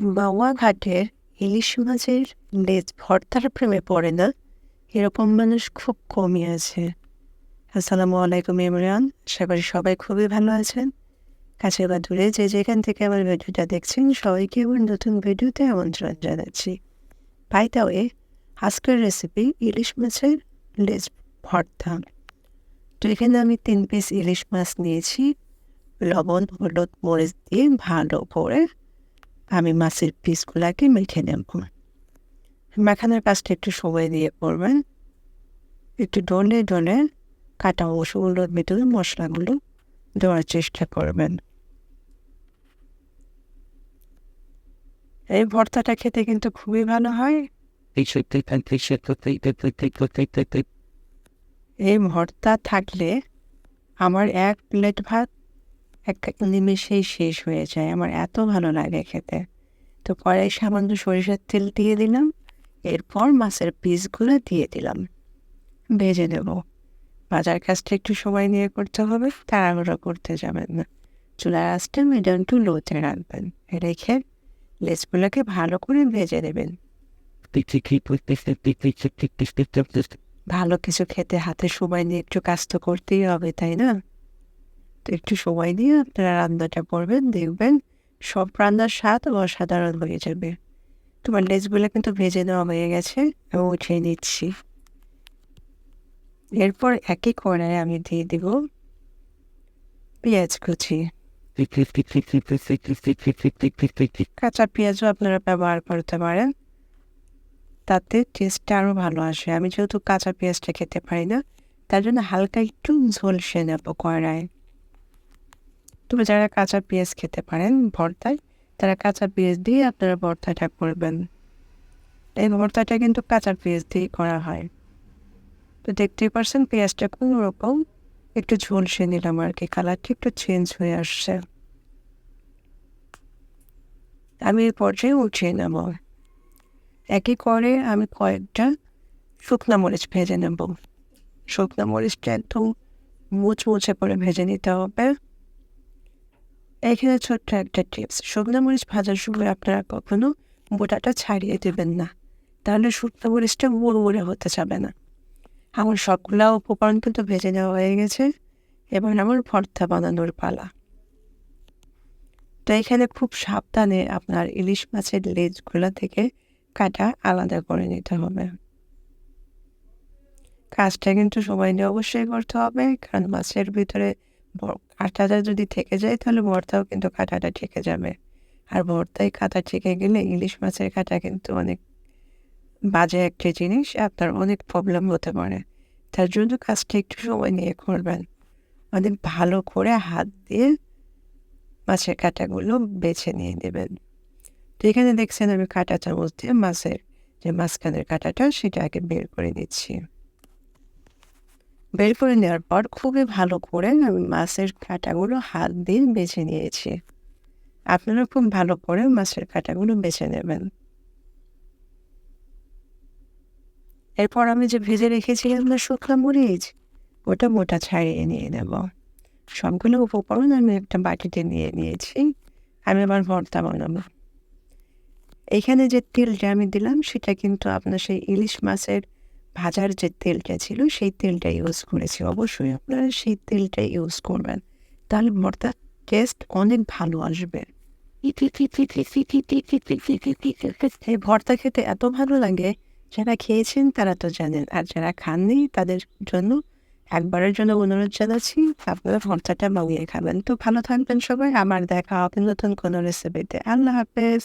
মাওয়া ঘাটের ইলিশ মাছের লেজ ভর্তার প্রেমে পড়ে না এরকম মানুষ খুব কমই আছে। আসসালামু আলাইকুম ইমরান, আশা করি সবাই খুবই ভালো আছেন। কাছে বা দূরে যে যেখান থেকে আমার ভিডিওটা দেখছেন সবাইকে আমার নতুন ভিডিওতে আমন্ত্রণ জানাচ্ছি। বাই দ্য ওয়ে, আজকের রেসিপি ইলিশ মাছের লেজ ভর্তা। তো এখানে আমি 3 পিস ইলিশ মাছ নিয়েছি। লবণ, হলুদ, মরিচ দিয়ে ভালো করে আমি মাছের পিসগুলাকে মেখে নেব। মাখানোর কাজটা একটু সময় দিয়ে করবেন। একটু ডলে ডলে কাটা অংশগুলোর ভিতরে মশলাগুলো দেওয়ার চেষ্টা করবেন। এই ভর্তাটা খেতে কিন্তু খুবই ভালো হয়। এই ভর্তা থাকলে আমার 1 প্লেট ভাত এক নিমেষেই শেষ হয়ে যায়। আমার এত ভালো লাগে খেতে। তো কড়াই সামান্য সরিষার তেল দিয়ে দিলাম। এরপর মাছের পিসগুলো দিয়ে দিলাম। ভেজে নেব। ভাজার কাজটা একটু সময় নিয়ে করতে হবে, তাড়াহুড়ো করতে যাবেন না। চুলার আঁচটা মিডিয়াম টু লোতে রাখবেন। রেখে লেজগুলোকে ভালো করে ভেজে নেবেন। ভালো কিছু খেতে হাতে সময় নিয়ে একটু কাজ তো করতেই হবে, তাই না? তো একটু সময় নিয়ে আপনারা রান্নাটা করবেন, দেখবেন সব রান্নার স্বাদ অসাধারণ হয়ে যাবে। তোমার লেজগুলো কিন্তু ভেজে নেওয়া হয়ে গেছে, আমি উঠিয়ে নিচ্ছি। এরপর একই কড়াইয়ে আমি দিয়ে দিব পেঁয়াজ কুচি। কাঁচা পেঁয়াজও আপনারা ব্যবহার করতে পারেন, তাতে টেস্টটা আরও ভালো আসে। আমি যেহেতু কাঁচা পেঁয়াজটা খেতে পারি না, তার জন্য হালকা একটু ঝলসে নেব কড়াইয়ে। তবে যারা কাঁচা পেঁয়াজ খেতে পারেন ভর্তায়, তারা কাঁচা পেঁয়াজ দিয়ে আপনারা ভর্তাটা করবেন। এই ভর্তাটা কিন্তু কাঁচা পেঁয়াজ দিয়েই করা হয়। তো দেখতেই পারছেন পেঁয়াজটা কোনো রকম একটু ঝলসে নিলাম আর কি, কালারটা একটু চেঞ্জ হয়ে আসছে। আমি এই পর্যায়ে উঠিয়ে নেব। একই করে আমি কয়েকটা শুকনো মরিচ ভেজে নেব। শুকনো মরিচটা একদম মুচমুচে করে ভেজে নিতে হবে। এখানে ছোট্ট একটা টিপস, শুকনো মরিচ ভাজার সময় আপনারা কখনো বোটাটা ছাড়িয়ে দেবেন না, তাহলে শুকনো মরিচটা মুড়মুড়ে হতে যাবে না। আমার সবগুলা উপকরণ কিন্তু ভেজে নেওয়া হয়ে গেছে। এবার আমার ভর্তা বানানোর পালা। তো এখানে খুব সাবধানে আপনার ইলিশ মাছের লেজগুলা থেকে কাটা আলাদা করে নিতে হবে। কাজটা কিন্তু সময় নিয়ে অবশ্যই করতে হবে, কারণ মাছের ভিতরে কাঁটাটা যদি থেকে যায় তাহলে ভর্তাও কিন্তু কাঁটাটা থেকে যাবে। আর ভর্তায় কাঁটা থেকে গেলে ইলিশ মাছের কাঁটা কিন্তু অনেক বাজে একটা জিনিস, আপনার অনেক প্রবলেম হতে পারে। তার জন্য কাজটা একটু সময় নিয়ে করবেন। অনেক ভালো করে হাত দিয়ে মাছের কাঁটাগুলো বেছে নিয়ে দেবেন। তো এখানে দেখছেন আমি কাঁটা চামচ দিয়ে মাছের যে মাঝখানের কাঁটাটা সেটা আগে বের করে নিচ্ছি। বের করে নেওয়ার পর খুবই ভালো করে আমি মাছের কাঁটাগুলো হাত দিয়ে বেছে নিয়েছি। আপনারা খুব ভালো করে মাছের কাঁটাগুলো বেছে নেবেন। এরপর আমি যে ভেজে রেখেছিলাম না শুকনো মরিচ, ওটা মোটা ছাড়িয়ে নিয়ে নেব। সবগুলো উপকরণ আমি একটা বাটিতে নিয়ে নিয়েছি। আমি আবার ভর্তা বানাবো। এইখানে যে তেলটা আমি দিলাম সেটা কিন্তু আপনার সেই ইলিশ মাছের ভাজার যে তেলটা ছিল সেই তেলটা ইউজ করেছি। অবশ্যই আপনারা সেই তেলটা ইউজ করবেন, তাহলে ভর্তার টেস্ট অনেক ভালো আসবে। এই ভর্তা খেতে এত ভালো লাগে, যারা খেয়েছেন তারা তো জানেন, আর যারা খাননি তাদের জন্য একবারের জন্য অনুরোধ জানাচ্ছি, আপনারা ভর্তাটা বানিয়ে খাবেন। তো ভালো থাকবেন সবাই, আমার দেখা হবে নতুন কোনো রেসিপিতে। আল্লাহ হাফেজ।